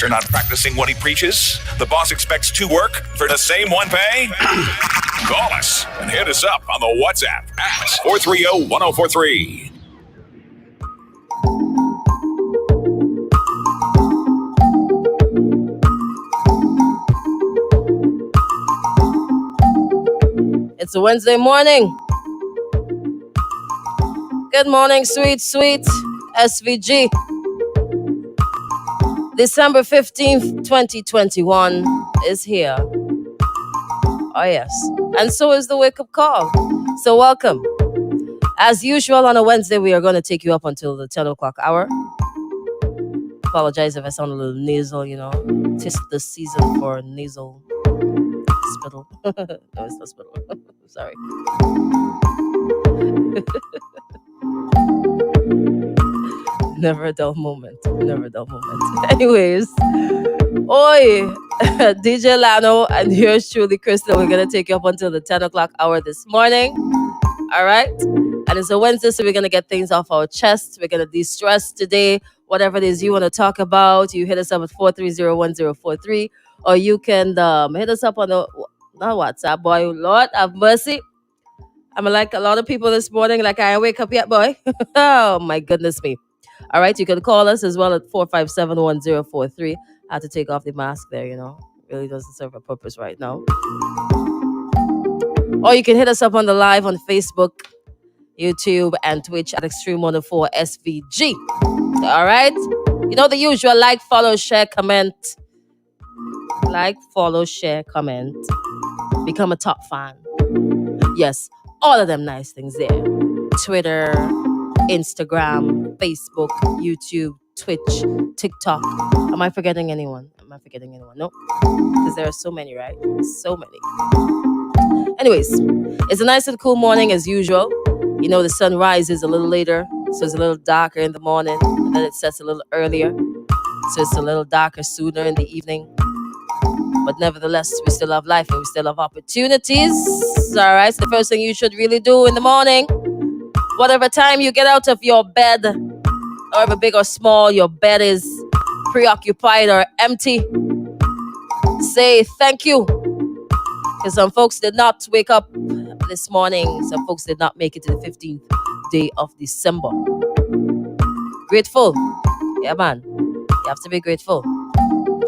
master not practicing what he preaches? The boss expects to work for the same one pay? Call us and hit us up on the WhatsApp at 430-1043. It's a Wednesday morning. Good morning, sweet SVG. December 15th, 2021 is here. Oh, yes. And so is the wake-up call. So welcome. As usual, on a Wednesday, we are going to take you up until the 10 o'clock hour. Apologize if I sound a little nasal, Tis the season for nasal spittle. No, it's not spittle. Sorry. Never a dull moment. Anyways, oi, DJ Lano and yours truly, Crystal. We're going to take you up until the 10 o'clock hour this morning. All right? And it's a Wednesday, so we're going to get things off our chest. We're going to de-stress today. Whatever it is you want to talk about, you hit us up at 430-1043. Or you can hit us up on the not WhatsApp, boy. Lord have mercy. I'm like a lot of people this morning, like I ain't wake up yet, boy. Oh, my goodness me. All right, you can call us as well at 457-1043. I had to take off the mask there, Really doesn't serve a purpose right now. Or you can hit us up on the live on Facebook, YouTube, and Twitch at Extreme104 SVG. All right? The usual: like, follow, share, comment. Like, follow, share, comment. Become a top fan. Yes, all of them nice things there. Twitter, Instagram, Facebook, YouTube, Twitch, TikTok. Am I forgetting anyone? No? Because there are so many, right? So many. Anyways, it's a nice and cool morning as usual. The sun rises a little later, so it's a little darker in the morning, and then it sets a little earlier, so it's a little darker sooner in the evening. But nevertheless, we still have life and we still have opportunities. All right, so the first thing you should really do in the morning, whatever time you get out of your bed, however big or small your bed is, preoccupied or empty, say thank you. Because some folks did not wake up this morning. Some folks did not make it to the 15th day of December. Grateful. Yeah, man. You have to be grateful.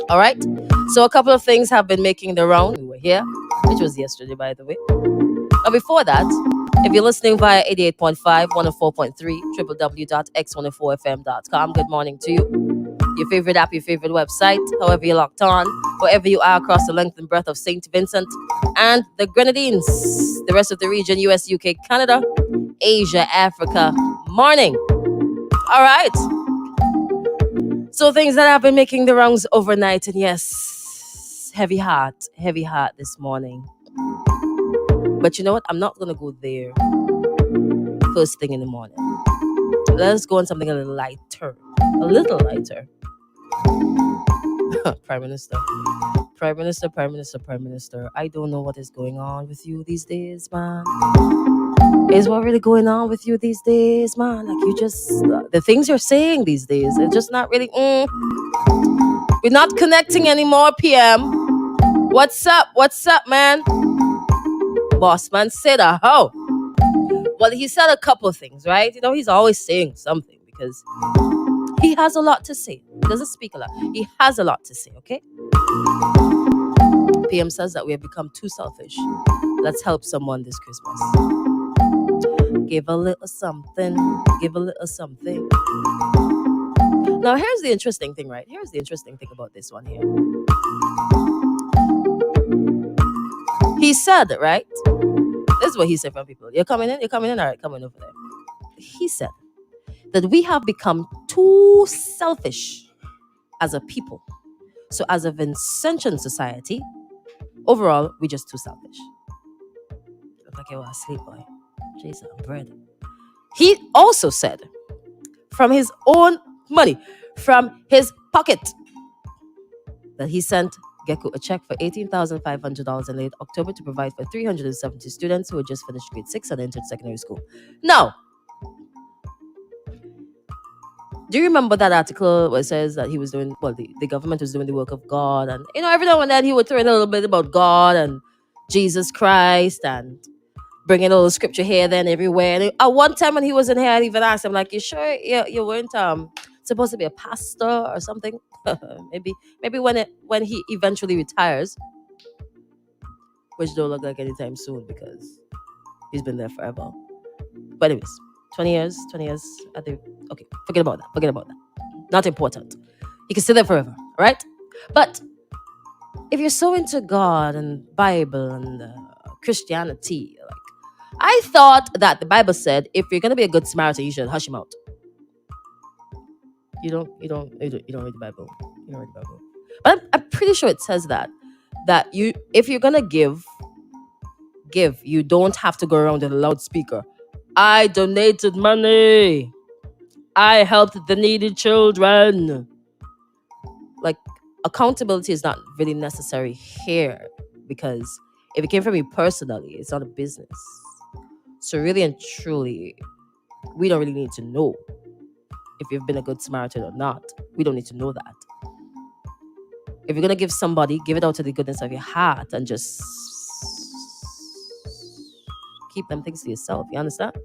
All right. So a couple of things have been making the round. We were here, which was yesterday, by the way. Now, before that, if you're listening via 88.5, 104.3, www.x104fm.com, good morning to you. Your favorite app, your favorite website, however you're locked on, wherever you are across the length and breadth of St. Vincent and the Grenadines, the rest of the region, US, UK, Canada, Asia, Africa, morning. All right. So things that have been making the rounds overnight, and yes, heavy heart this morning. But you know what? I'm not going to go there first thing in the morning. Let's go on something a little lighter. Prime Minister. I don't know what is going on with you these days, man. Is what really going on with you these days, man? Like you just, the things you're saying these days, they're just not really, We're not connecting anymore, PM. What's up, man? Boss man said a hoe. Well, he said a couple of things, right? He's always saying something because he has a lot to say. He doesn't speak a lot. He has a lot to say, okay? PM says that we have become too selfish. Let's help someone this Christmas. Give a little something. Now, here's the interesting thing, right? Here's the interesting thing about this one here. He said, right? This is what he said from people. You're coming in? All right, come on over there. He said that we have become too selfish as a people. So as a Vincentian society, overall, we're just too selfish. Look like you were asleep, boy. Jesus, bread. He also said, from his own money, from his pocket, that he sent Geku a check for $18,500 in late October to provide for 370 students who had just finished grade 6 and entered secondary school. Now, Do you remember that article where it says that he was doing, well, the government was doing the work of God, and every now and then he would throw in a little bit about God and Jesus Christ and bringing a little scripture here, then everywhere. And at one time when he was in here, I even asked him, like, you sure you weren't supposed to be a pastor or something? maybe when he eventually retires, which don't look like anytime soon because he's been there forever. But anyways, 20 years at the okay, forget about that. Not important. He can stay there forever, right? But if you're so into God and Bible and Christianity, like, I thought that the Bible said if you're gonna be a good Samaritan, you should hush him out. You don't read the Bible. You don't read the Bible. But I'm pretty sure it says that if you're gonna give, you don't have to go around with a loudspeaker. I donated money. I helped the needy children. Like, accountability is not really necessary here because if it came from me personally, it's not a business. So really and truly, we don't really need to know if you've been a good Samaritan or not. We don't need to know that. If you're going to give somebody, give it out to the goodness of your heart and just keep them things to yourself. You understand?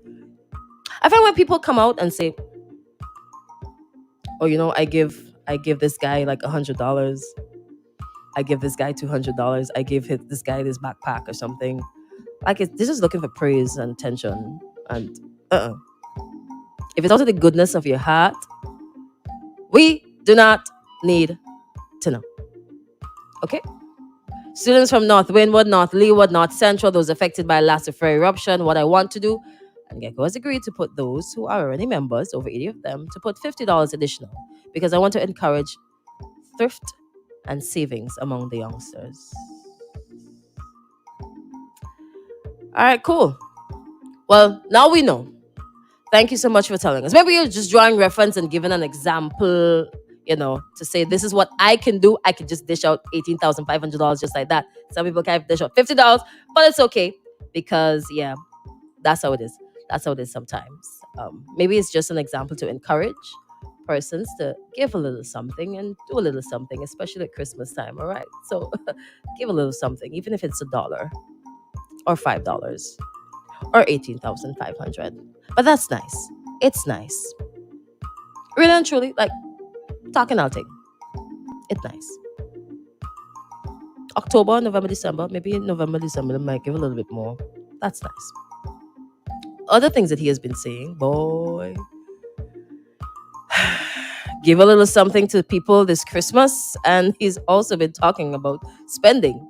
I find when people come out and say, oh, I give this guy like $100. I give this guy $200. I give this guy this backpack or something. Like, they're just looking for praise and attention. And if it's out of the goodness of your heart, we do not need to know. Okay? Students from North Windward, North Leeward, North Central, those affected by last affair eruption, what I want to do, and GECO has agreed to put those who are already members, over 80 of them, to put $50 additional because I want to encourage thrift and savings among the youngsters. All right, cool. Well, now we know. Thank you so much for telling us. Maybe you're just drawing reference and giving an example, to say this is what I can do. I can just dish out $18,500 just like that. Some people can't dish out $50, but it's okay because, yeah, that's how it is. That's how it is sometimes. Maybe it's just an example to encourage persons to give a little something and do a little something, especially at Christmas time, all right? So give a little something, even if it's $1 or $5 or $18,500. But that's nice. It's nice. Really and truly, like, talking outing. It's nice. October, November, December. Maybe in November, December, they might give a little bit more. That's nice. Other things that he has been saying, boy, give a little something to people this Christmas. And he's also been talking about spending.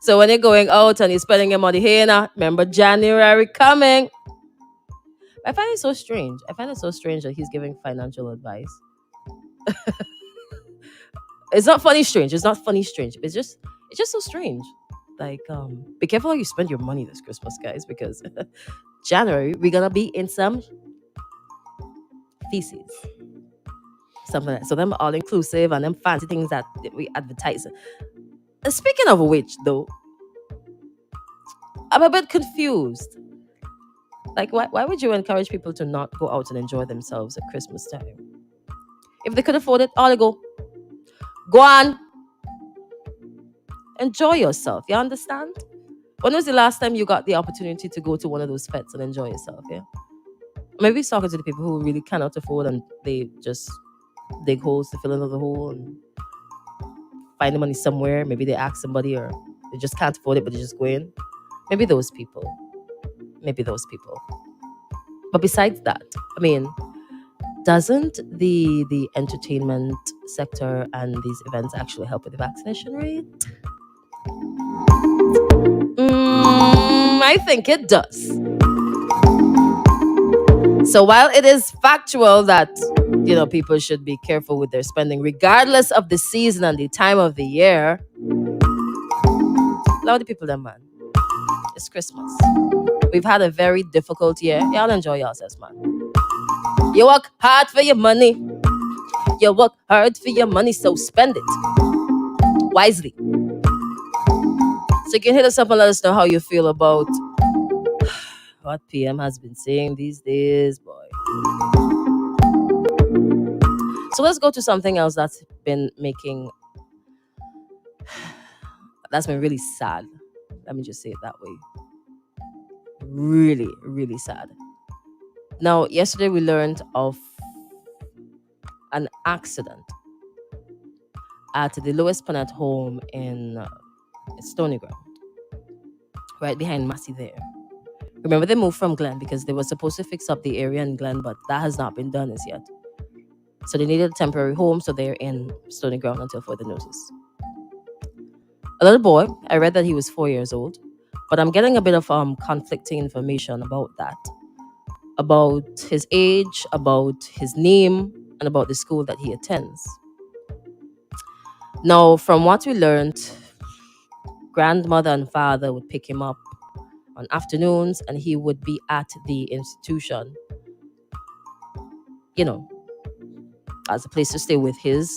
So when you're going out and you're spending your money here now, remember January coming. I find it so strange. That he's giving financial advice. It's not funny strange. It's just so strange. Like, be careful how you spend your money this Christmas, guys, because January we're gonna be in some feces. Something like that. So them all inclusive and them fancy things that we advertise. Speaking of which, though, I'm a bit confused. Like, why would you encourage people to not go out and enjoy themselves at Christmas time? If they could afford it, all they go on. Enjoy yourself. You understand? When was the last time you got the opportunity to go to one of those fetes and enjoy yourself? Yeah. Maybe it's talking to the people who really cannot afford and they just dig holes to fill another hole and find the money somewhere. Maybe they ask somebody or they just can't afford it, but they just go in. Maybe those people. But besides that, I mean, doesn't the entertainment sector and these events actually help with the vaccination rate? I think it does. So while it is factual that, people should be careful with their spending, regardless of the season and the time of the year, allow the people them, man. It's Christmas. We've had a very difficult year. Y'all enjoy yourselves, man. You work hard for your money. So spend it wisely. So you can hit us up and let us know how you feel about what PM has been saying these days, boy. So let's go to something else that's been really sad. Let me just say it that way. Really, really sad. Now, yesterday we learned of an accident at the Lewis Panett home in Stony Ground, right behind Massey there. Remember, they moved from Glen because they were supposed to fix up the area in Glen, but that has not been done as yet. So they needed a temporary home, so they're in Stony Ground until further notice. A little boy, I read that he was 4 years old, but I'm getting a bit of conflicting information about that. About his age, about his name, and about the school that he attends. Now, from what we learned, grandmother and father would pick him up on afternoons and he would be at the institution, as a place to stay with his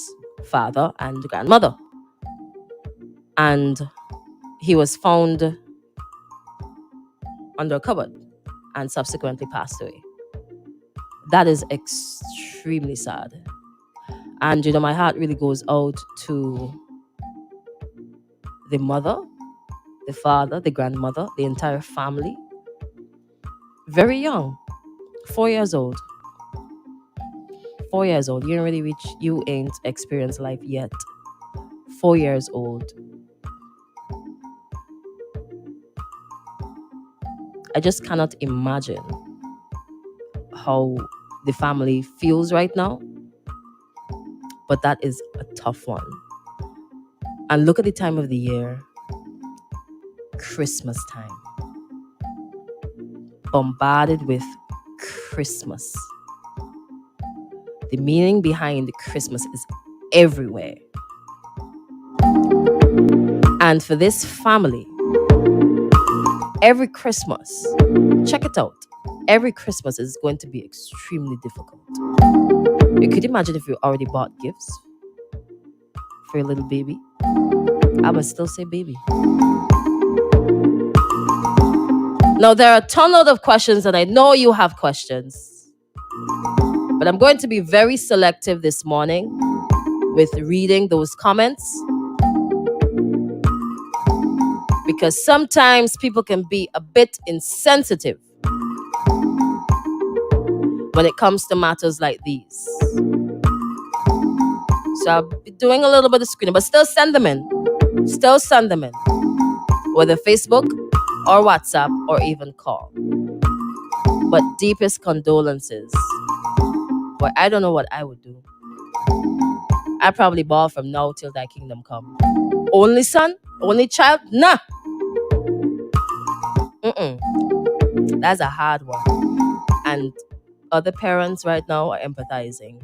father and grandmother. And he was found under a cupboard and subsequently passed away. That is extremely sad. And, my heart really goes out to the mother, the father, the grandmother, the entire family. Very young, 4 years old. 4 years old. You ain't experienced life yet. 4 years old. I just cannot imagine how the family feels right now. But that is a tough one. And look at the time of the year. Christmas time. Bombarded with Christmas. The meaning behind Christmas is everywhere. And for this family, every Christmas, check it out, every Christmas is going to be extremely difficult. You could imagine if you already bought gifts for your little baby. I would still say baby. Now, there are a ton of questions, and I know you have questions. But I'm going to be very selective this morning with reading those comments. Because sometimes people can be a bit insensitive when it comes to matters like these. So I'll be doing a little bit of screening, but still send them in. Whether Facebook or WhatsApp or even call. But deepest condolences. Boy, I don't know what I would do. I probably bawl from now till thy kingdom come. Only son? Only child? Nah. That's a hard one. And other parents right now are empathizing.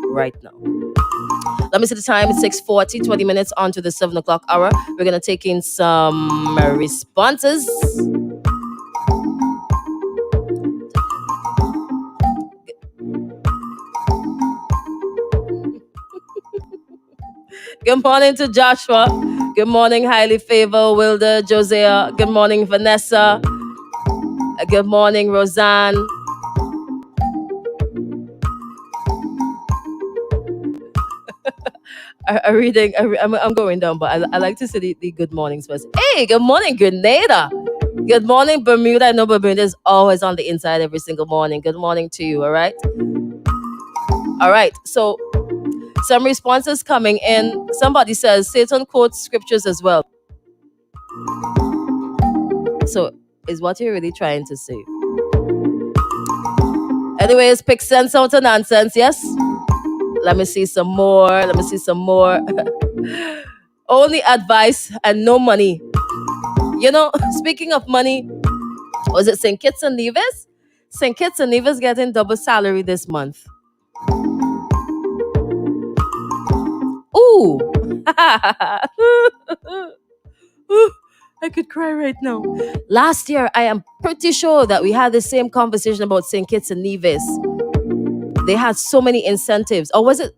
Right now. Let me see the time. It's 6:40, 20 minutes on to the 7 o'clock hour. We're going to take in some responses. Good morning to Joshua. Good morning, Highly Favor, Wilder, Josiah. Good morning, Vanessa. Good morning, Roseanne. I'm going down, but I like to see the good mornings first. Hey, good morning, Grenada. Good morning, Bermuda. I know Bermuda is always on the inside every single morning. Good morning to you, all right? All right, so some responses coming in. Somebody says Satan quotes scriptures as well. So, is what you're really trying to say? Anyways, pick sense out of nonsense, yes? Let me see some more. Only advice and no money. Speaking of money, was it St. Kitts and Nevis? St. Kitts and Nevis getting double salary this month. Ooh. I could cry right now. Last year, I am pretty sure that we had the same conversation about St. Kitts and Nevis. They had so many incentives. Or was it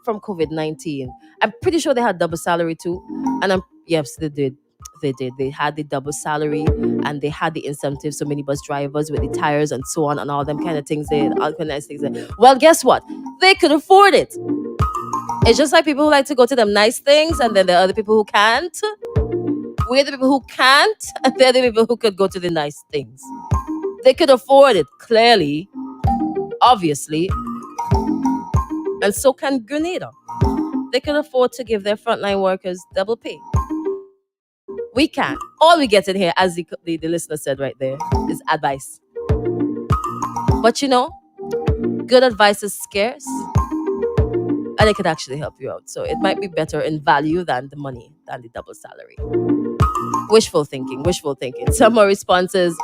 from COVID-19? I'm pretty sure they had double salary too. And yes, they did. They did. They had the double salary and they had the incentives. So minibus drivers with the tires and so on and all them kind of things. They all kind of nice things. Well, guess what? They could afford it. It's just like people who like to go to them nice things, and then there are other people who can't. We're the people who can't, and they're the people who could go to the nice things. They could afford it, clearly, obviously, and so can Grenada. They can afford to give their frontline workers double pay. We can. All we get in here, as the listener said right there, is advice. But you know, good advice is scarce, and it could actually help you out. So it might be better in value than the money, than the double salary. Wishful thinking, wishful thinking. Some more responses.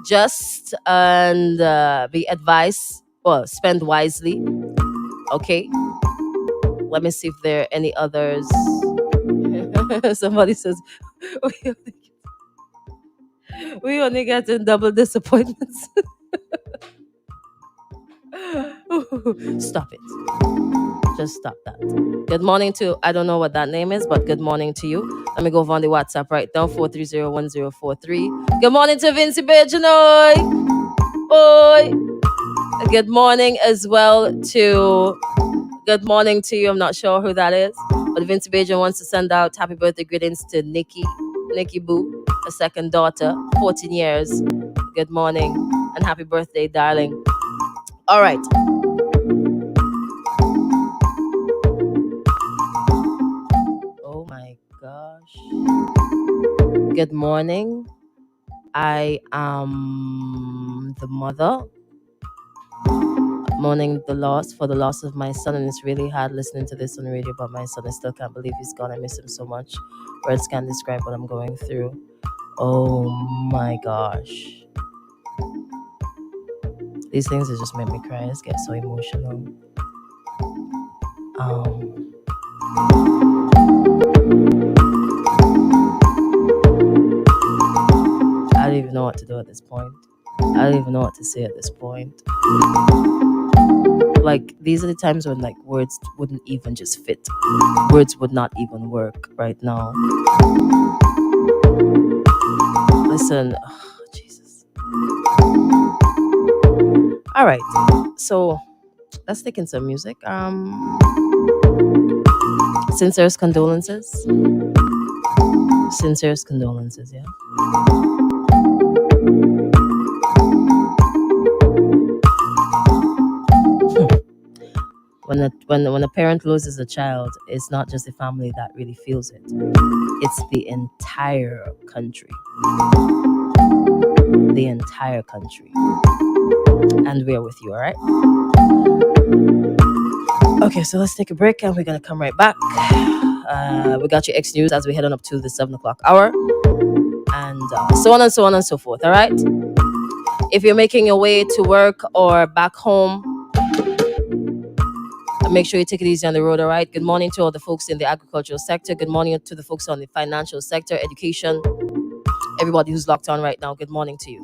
Just and be advised, well, spend wisely. Okay. Let me see if there are any others. Somebody says, we only get in double disappointments. Stop it. Just stop that. Good morning to, I don't know what that name is, but good morning to you. Let me go over on the WhatsApp right down, 4301043. Good morning to Vinci Bejanoy. Oi. Good morning as well to, good morning to you. I'm not sure who that is, but Vinci Bejan wants to send out happy birthday greetings to Nikki Boo, a second daughter, 14 years. Good morning and happy birthday, darling. All right. Oh my gosh. Good morning. I am the mother. Mourning the loss of my son, and it's really hard listening to this on the radio about my son. I still can't believe he's gone. I miss him so much. Words can't describe what I'm going through. Oh my gosh. These things that just make me cry. I just get so emotional. I don't even know what to do at this point. I don't even know what to say at this point. Like, these are the times when like words wouldn't even just fit. Words would not even work right now. Listen, oh, Jesus. All right, so let's take in some music. Sincerest condolences. Sincerest condolences, yeah. When a parent loses a child, it's not just the family that really feels it. It's the entire country. The entire country. And we're with you, all right? Okay, so let's take a break and we're going to come right back. We got your X News as we head on up to the 7 o'clock hour. And so on and so on and so forth, all right? If you're making your way to work or back home, make sure you take it easy on the road, all right? Good morning to all the folks in the agricultural sector. Good morning to the folks on the financial sector, education. Everybody who's locked on right now, good morning to you.